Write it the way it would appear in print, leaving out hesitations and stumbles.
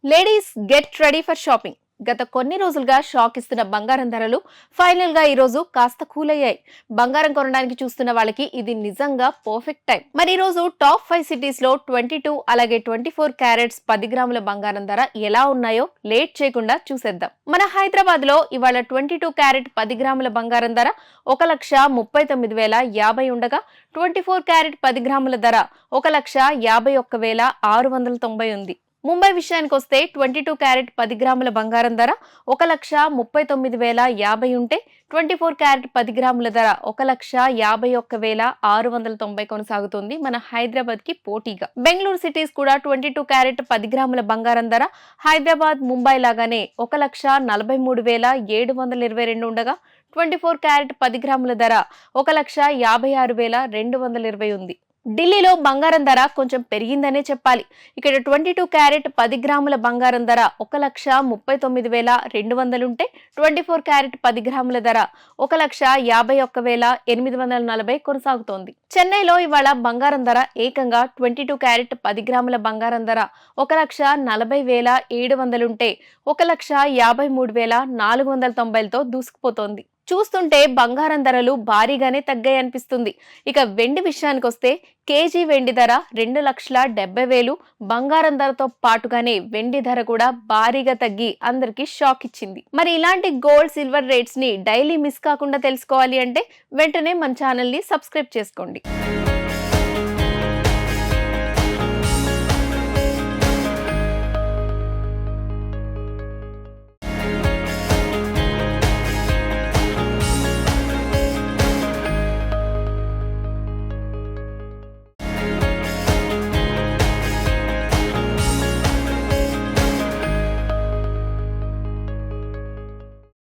Ladies get ready for shopping. గత కొన్ని రోజులుగా షాక్ ఇస్తున్న బంగారం ధరలు ఫైనల్ గా ఈ రోజు కాస్త కూల్ అయ్యాయి. బంగారం కొనడానికి చూస్తున్న వాళ్ళకి ఇది నిజంగా పర్ఫెక్ట్ టైం. మరి ఈ రోజు టాప్ 5 సిటీస్ లో 22 అలాగే 24 క్యారెట్స్ 10 గ్రాముల బంగారం ధర ఎలా ఉన్నాయో లేట్ చేయకుండా చూసేద్దాం. మన హైదరాబాద్ లో ఇవాళ 22 క్యారెట్ 10 గ్రాముల బంగారం ధర 1,39,050 ఉండగా 24 క్యారెట్ 10 గ్రాముల ధర 1,51,690 ఉంది. ముంబై విషయానికి వస్తే 22 క్యారెట్ 10 గ్రాముల బంగారం ధర 1,39,050 ఉంటే 24 క్యారెట్ 10 గ్రాముల ధర 1,51,690 కొనసాగుతుంది మన హైదరాబాద్ కి పోటీగా. బెంగళూరు సిటీస్ కూడా 22 క్యారెట్ 10 గ్రాముల బంగారం ధర హైదరాబాద్, ముంబై లాగానే 1,43,722 ఉండగా 24 క్యారెట్ 10 గ్రాముల ధర 1,56,220 ఉంది. ఢిల్లీలో బంగారం ధర కొంచెం పెరిగిందనే చెప్పాలి. ఇక్కడ 22 క్యారెట్ 10 గ్రాముల బంగారం ధర 1,39,200 ఉంటే 24 క్యారెట్ 10 గ్రాముల ధర 1,51,840 కొనసాగుతోంది. చెన్నైలో ఇవాళ బంగారం ధర ఏకంగా 22 క్యారెట్ 10 గ్రాముల బంగారం ధర 1,40,700 ఉంటే 1,53,490తో దూసుకుపోతోంది. చూస్తుంటే బంగారం ధరలు భారీగానే తగ్గాయి అనిపిస్తుంది. ఇక వెండి విషయానికి వస్తే కేజీ వెండి ధర 2,70,000. బంగారం ధరతో పాటుగానే వెండి ధర కూడా భారీగా తగ్గి అందరికి షాక్ ఇచ్చింది. మరి ఇలాంటి గోల్డ్, సిల్వర్ రేట్స్ ని డైలీ మిస్ కాకుండా తెలుసుకోవాలి అంటే వెంటనే మన ఛానల్ ని సబ్స్క్రైబ్ చేసుకోండి.